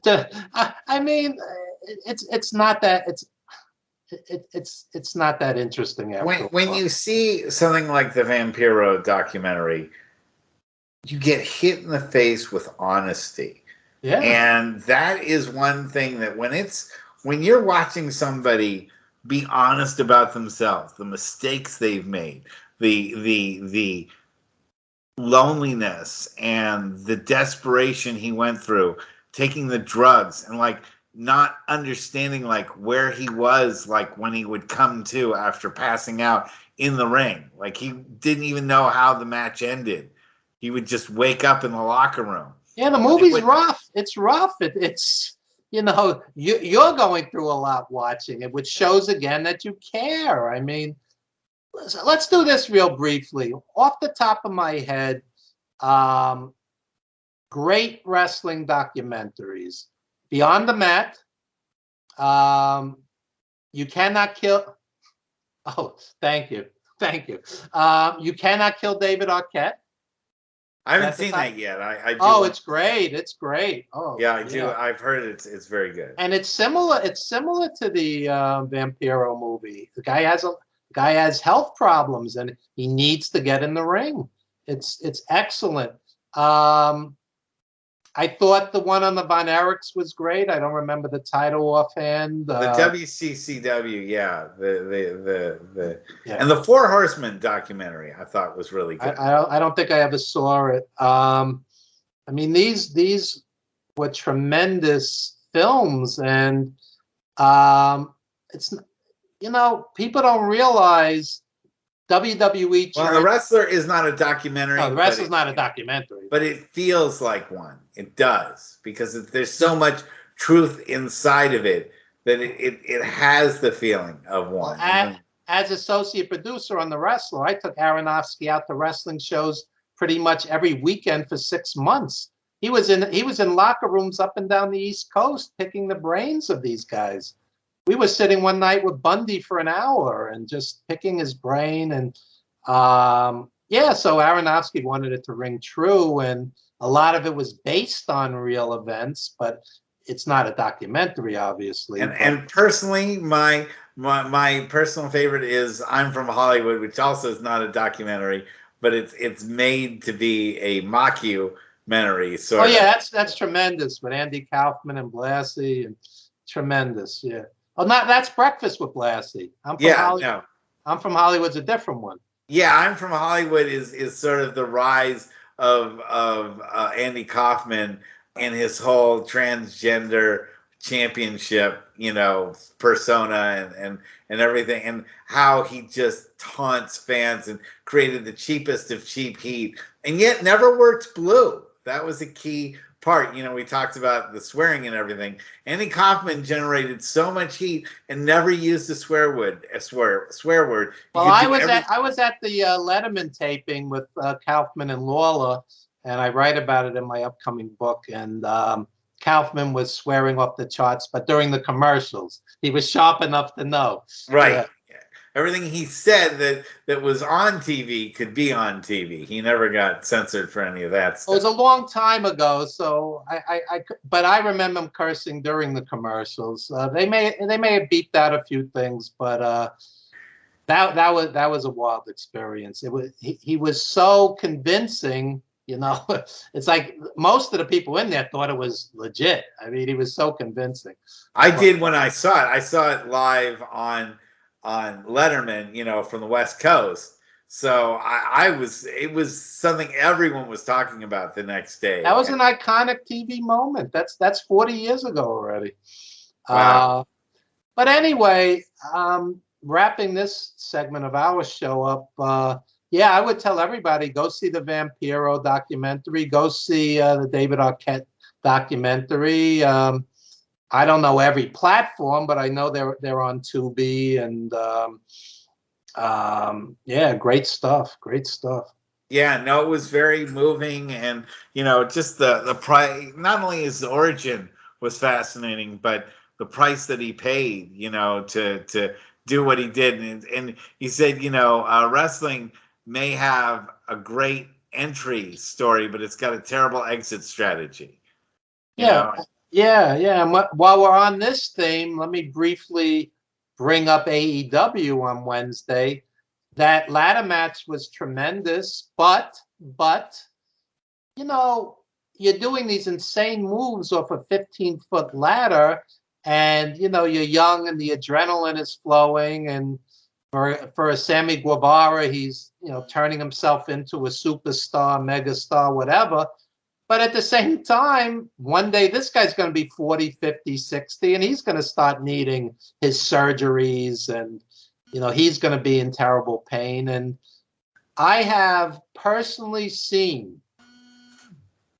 I mean, it's not that it's not that interesting. When you see something like the Vampiro documentary, you get hit in the face with honesty. Yeah. And that is one thing that when you're watching somebody be honest about themselves, the mistakes they've made, the loneliness and the desperation he went through, taking the drugs and not understanding where he was when he would come to after passing out in the ring. He didn't even know how the match ended. He would just wake up in the locker room. Yeah, the movie's rough. It's rough. It's you're going through a lot watching it, which shows again that you care. I mean, let's do this real briefly. Off the top of my head, great wrestling documentaries. Beyond the Mat, You Cannot Kill. Oh, thank you. You Cannot Kill David Arquette. I haven't seen that yet. I do. Oh, it's great. It's great. Oh, yeah, I do. Yeah. I've heard it's very good. And it's similar. It's similar to the Vampiro movie. The guy has health problems and he needs to get in the ring. It's excellent. I thought the one on the Von Erichs was great. I don't remember the title offhand. The WCCW, yeah, Yeah. and the Four Horsemen documentary I thought was really good. I don't think I ever saw it. I mean, these were tremendous films, and it's, you know, people don't realize WWE. Well, The Wrestler is not a documentary. No, The Wrestler's not a documentary, but it feels like one. It does, because there's so much truth inside of it that it has the feeling of one. As associate producer on The Wrestler, I took Aronofsky out to wrestling shows pretty much every weekend for 6 months. He was in locker rooms up and down the East Coast picking the brains of these guys. We were sitting one night with Bundy for an hour and just picking his brain. And yeah, so Aronofsky wanted it to ring true, and a lot of it was based on real events, but it's not a documentary, obviously. And personally, my personal favorite is I'm From Hollywood, which also is not a documentary, but it's made to be a mockumentary. Oh yeah, that's tremendous with Andy Kaufman and Blassie, and tremendous. Yeah. Oh, that's Breakfast with Blassie. I'm From Hollywood's a different one. Yeah, I'm From Hollywood is sort of the rise of Andy Kaufman and his whole transgender championship, you know, persona and everything, and how he just taunts fans and created the cheapest of cheap heat, and yet never worked blue. That was a key part. You know, we talked about the swearing and everything. Andy Kaufman generated so much heat and never used a swear word. Well, I was at the Letterman taping with Kaufman and Lawler, and I write about it in my upcoming book. And Kaufman was swearing off the charts, but during the commercials, he was sharp enough to know. Right. Everything he said that was on TV could be on TV. He never got censored for any of that stuff. It was a long time ago, so but I remember him cursing during the commercials. They may have beeped out a few things, but that was a wild experience. He was so convincing. You know, it's like most of the people in there thought it was legit. I mean, he was so convincing. I did when I saw it. I saw it live on Letterman, you know, from the West Coast. So it was something everyone was talking about the next day. That was an iconic TV moment. That's 40 years ago already. Wow. But anyway, wrapping this segment of our show up, yeah, I would tell everybody, go see the Vampiro documentary, go see the David Arquette documentary. I don't know every platform, but I know they're on Tubi, and yeah, great stuff. Yeah, no, it was very moving, and you know, just the price. Not only his origin was fascinating, but the price that he paid, you know, to do what he did, and he said, you know, wrestling may have a great entry story, but it's got a terrible exit strategy. Yeah. And while we're on this theme, let me briefly bring up AEW on Wednesday. That ladder match was tremendous, but you know, you're doing these insane moves off a 15-foot ladder, and you know, you're young and the adrenaline is flowing, and for a Sammy Guevara, he's, you know, turning himself into a superstar, megastar, whatever. But at the same time, one day this guy's going to be 40, 50, 60, and he's going to start needing his surgeries, and, you know, he's going to be in terrible pain. And I have personally seen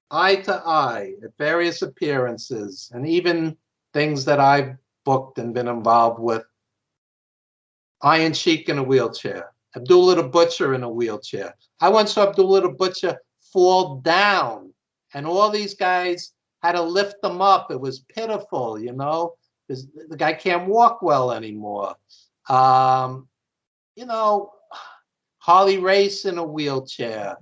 eye to eye at various appearances, and even things that I've booked and been involved with, Iron Sheik in a wheelchair, Abdullah the Butcher in a wheelchair. I once saw Abdullah the Butcher fall down, and all these guys had to lift them up. It was pitiful, you know, because the guy can't walk well anymore. You know, Harley Race in a wheelchair.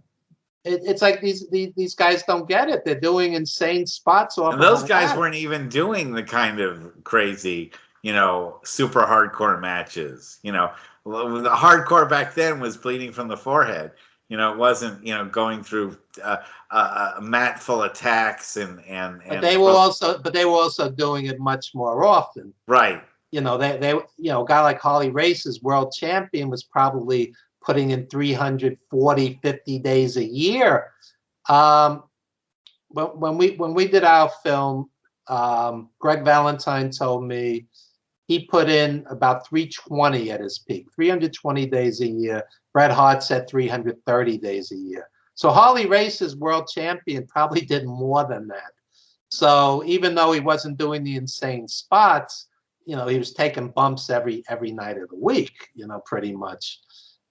It's like these guys don't get it. They're doing insane spots off. And those guys weren't even doing the kind of crazy, you know, super hardcore matches. You know, the hardcore back then was bleeding from the forehead. It wasn't going through a mat full of tax and. But they were also doing it much more often. Right. They a guy like Harley Race's world champion was probably putting in 340, 50 days a year. But when we did our film, Greg Valentine told me he put in about 320 at his peak, 320 days a year. Bret Hart said 330 days a year. So Harley Race's world champion probably did more than that. So even though he wasn't doing the insane spots, he was taking bumps every night of the week, pretty much.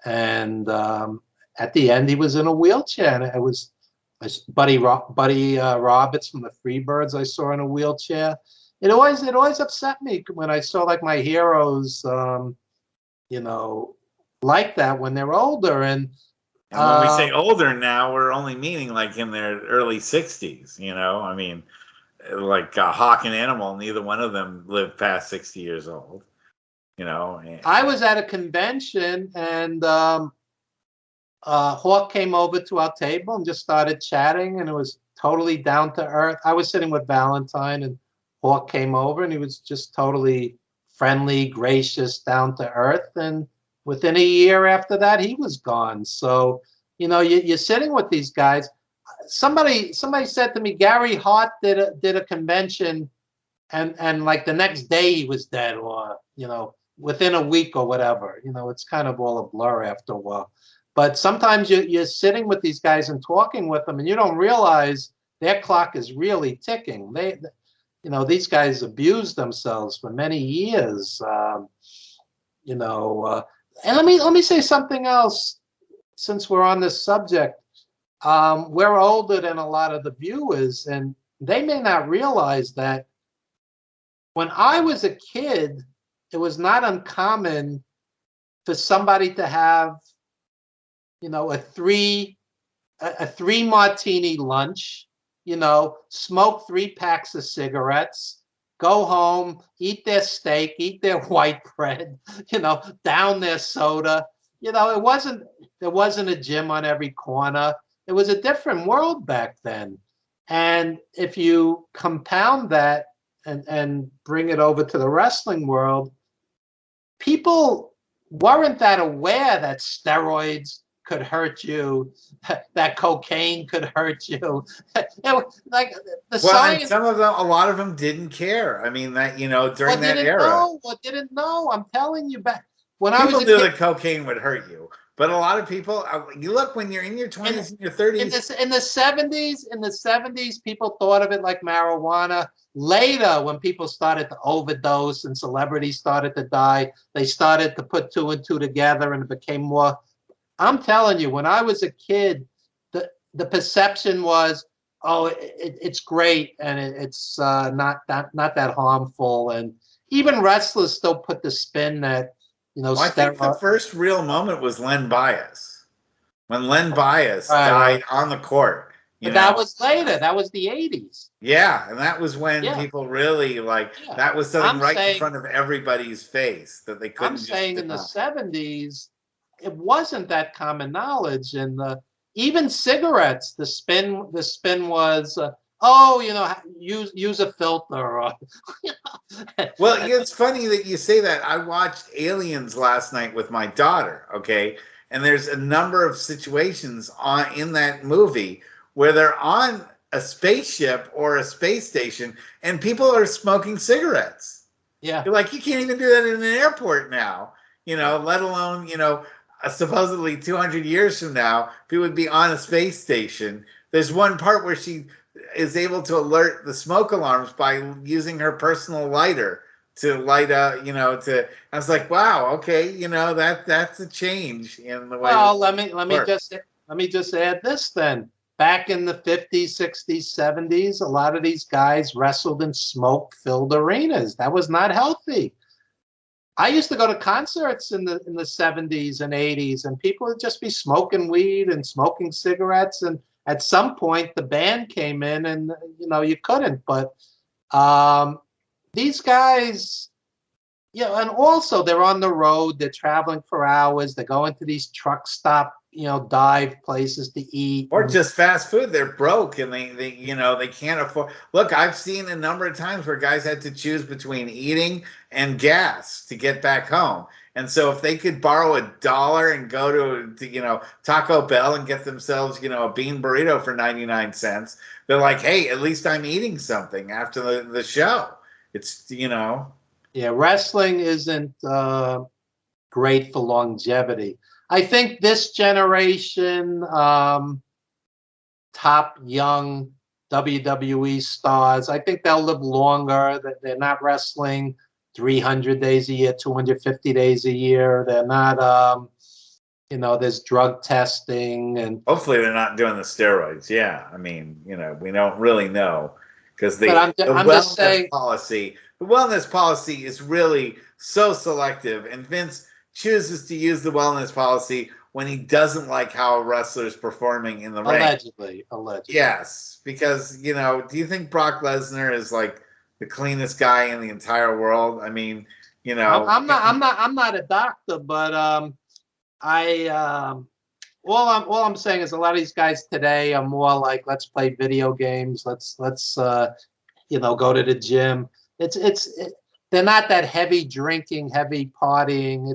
And at the end, he was in a wheelchair. And it was Buddy Roberts from the Freebirds I saw in a wheelchair. It always upset me when I saw like my heroes, like that when they're older. And when we say older now, we're only meaning like in their early 60s. I mean, like Hawk and Animal, neither one of them lived past 60 years old. I was at a convention and Hawk came over to our table and just started chatting, and it was totally down to earth. I was sitting with Valentine, and Hawk came over, and he was just totally friendly, gracious, down to earth. And within a year after that, he was gone. So, you're sitting with these guys. Somebody said to me, Gary Hart did a convention, and like the next day he was dead, or within a week or whatever. It's kind of all a blur after a while. But sometimes you're sitting with these guys and talking with them, and you don't realize their clock is really ticking. These guys abused themselves for many years. And let me say something else, since we're on this subject. We're older than a lot of the viewers, and they may not realize that when I was a kid, it was not uncommon for somebody to have, a three martini lunch, smoke 3 packs of cigarettes, go home, eat their steak, eat their white bread, down their soda. There wasn't a gym on every corner. It was a different world back then. And if you compound that and bring it over to the wrestling world, people weren't that aware that steroids could hurt you, that cocaine could hurt you. Like the science. And a lot of them didn't care. I mean, that during that era, didn't know. I'm telling you, back when people I was knew that cocaine would hurt you. But a lot of people, you look when you're in your 20s and your 30s. In the 70s, people thought of it like marijuana. Later, when people started to overdose and celebrities started to die, they started to put 2 and 2 together, and it became more. I'm telling you, when I was a kid, the perception was, it's great, and it's not that harmful. And even wrestlers still put the spin that. I think the first real moment was Len Bias. When Len Bias died on the court. But that was later. That was the 80s. Yeah, and that was when people really, that was something in front of everybody's face that they couldn't. I'm saying in the 70s, it wasn't that common knowledge. And even cigarettes, the spin was, use a filter. Or, Well, it's funny that you say that. I watched Aliens last night with my daughter, okay? And there's a number of situations in that movie where they're on a spaceship or a space station and people are smoking cigarettes. Yeah. You're like, you can't even do that in an airport now, let alone, supposedly 200 years from now, people would be on a space station. There's one part where she is able to alert the smoke alarms by using her personal lighter to light up, I was like, wow, okay, that's a change in the way. Well, let me just add this then. Back in the 50s, 60s, 70s, a lot of these guys wrestled in smoke-filled arenas. That was not healthy. I used to go to concerts in the 70s and 80s, and people would just be smoking weed and smoking cigarettes. And at some point, the band came in, and you couldn't. But these guys, and also they're on the road. They're traveling for hours. They go into these truck stop dive places to eat. Or just fast food. They're broke and they can't afford. Look, I've seen a number of times where guys had to choose between eating and gas to get back home. And so if they could borrow $1 and go to Taco Bell and get themselves, a bean burrito for 99 cents, they're like, hey, at least I'm eating something after the show. It's, Yeah, wrestling isn't great for longevity. I think this generation, top young WWE stars, I think they'll live longer. They're not wrestling 300 days a year, 250 days a year. They're not, there's drug testing. And hopefully they're not doing the steroids. Yeah, I mean, we don't really know because the wellness policy is really so selective, and Vince chooses to use the wellness policy when he doesn't like how a wrestler's performing in the ring. Allegedly. Yes, because do you think Brock Lesnar is like the cleanest guy in the entire world? I mean, I'm not a doctor, but all I'm saying is a lot of these guys today are more like, let's play video games, let's go to the gym. They're not that heavy drinking, heavy partying.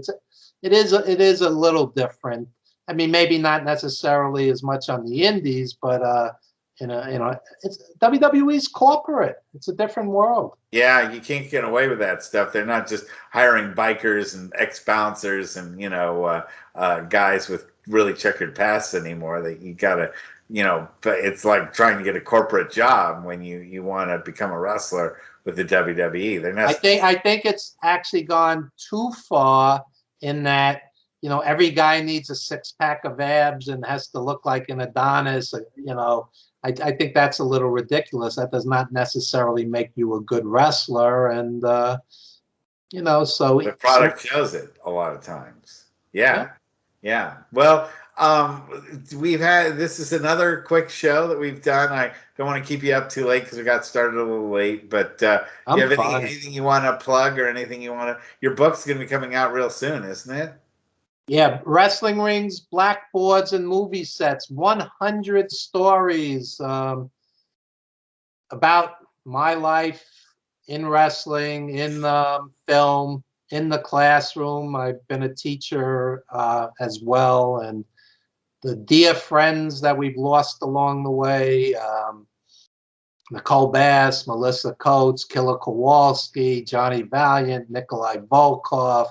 It is a little different. I mean, maybe not necessarily as much on the indies, but it's WWE's corporate. It's a different world. Yeah, you can't get away with that stuff. They're not just hiring bikers and ex-bouncers and guys with really checkered pasts anymore. That you gotta, but it's like trying to get a corporate job when you want to become a wrestler with the WWE. They're not. I think it's actually gone too far in that every guy needs a 6-pack of abs and has to look like an Adonis. I think that's a little ridiculous. That does not necessarily make you a good wrestler, and so the product shows it a lot of times. Yeah. Well, this is another quick show that we've done. I don't want to keep you up too late because we got started a little late, but do you have anything you want to plug or anything you want to? Your book's going to be coming out real soon, isn't it? Yeah, wrestling rings, blackboards, and movie sets. 100 stories about my life in wrestling, in film, in the classroom. I've been a teacher as well, and the dear friends that we've lost along the way. Nicole Bass, Melissa Coates, Killer Kowalski, Johnny Valiant, Nikolai Volkov,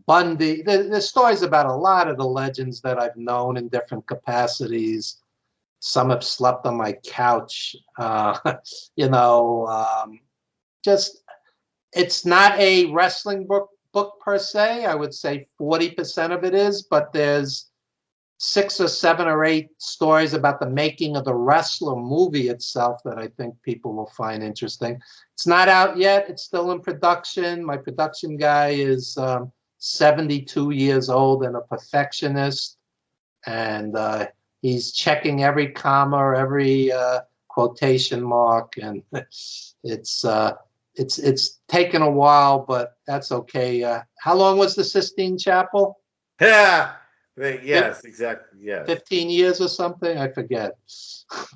Bundy. There's stories about a lot of the legends that I've known in different capacities. Some have slept on my couch. Just it's not a wrestling book per se. I would say 40% of it is, but there's 6 or 7 or 8 stories about the making of the wrestler movie itself that I think people will find interesting. It's not out yet. It's still in production. My production guy is 72 years old and a perfectionist, and he's checking every comma, every quotation mark, and it's taken a while, but that's okay. How long was the Sistine Chapel? Yeah. Yes, exactly. Yeah. 15 years or something? I forget.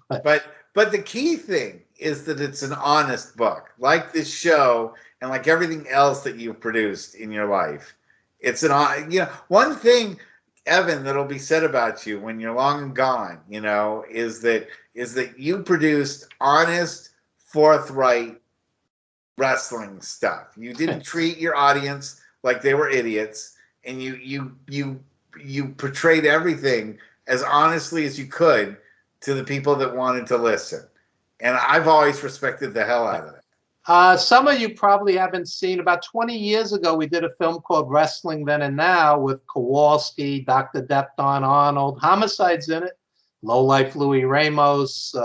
But the key thing is that it's an honest book, like this show and like everything else that you've produced in your life. It's one thing, Evan, that'll be said about you when you're long and gone, is that you produced honest, forthright wrestling stuff. You didn't treat your audience like they were idiots, and you portrayed everything as honestly as you could to the people that wanted to listen. And I've always respected the hell out of it. Some of you probably haven't seen, about 20 years ago, we did a film called Wrestling Then and Now with Kowalski, Dr. Death Don Arnold, Homicide's in it, Lowlife Louis Ramos,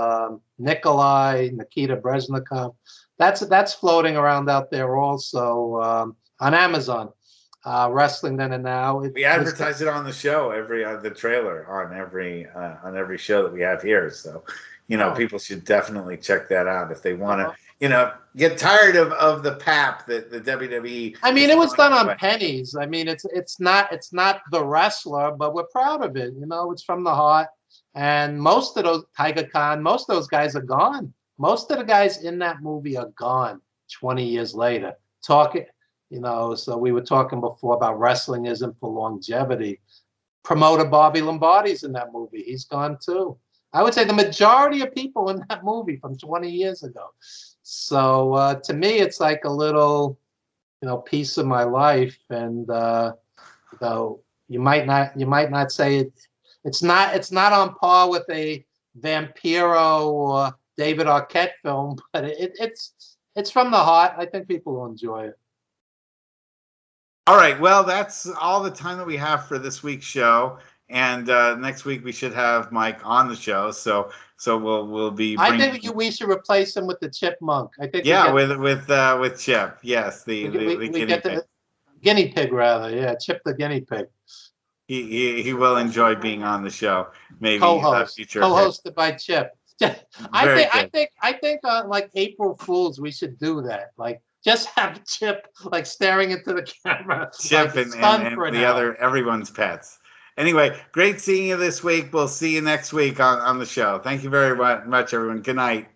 Nikolai, Nikita Brezhnikov. That's floating around out there also on Amazon. Wrestling Then and Now. We advertise it on the show, the trailer on every show that we have here. So, Oh. people should definitely check that out if they want to, Uh-huh. get tired of the pap that the WWE. I mean, is it was done throwing on away. pennies. I mean, it's not the wrestler, but we're proud of it. It's from the heart. And most of those Tiger Khan, most of those guys are gone. Most of the guys in that movie are gone 20 years later. So we were talking before about wrestling isn't for longevity. Promoter Bobby Lombardi's in that movie. He's gone too. I would say the majority of people in that movie from 20 years ago. So to me, it's like a little, piece of my life. And you might not say it's not on par with a Vampiro or David Arquette film, but it's from the heart. I think people will enjoy it. All right. Well, that's all the time that we have for this week's show. And next week we should have Mike on the show. So we'll be. I think we should replace him with the chipmunk. I think. Yeah, with Chip. Yes, the guinea pig. Guinea pig rather. Yeah, Chip the guinea pig. He will enjoy being on the show. Maybe future co-hosted by Chip. I think like April Fools we should do that. Like just have Chip like staring into the camera. Chip like and the other everyone's pets. Anyway, great seeing you this week. We'll see you next week on the show. Thank you very much, everyone. Good night.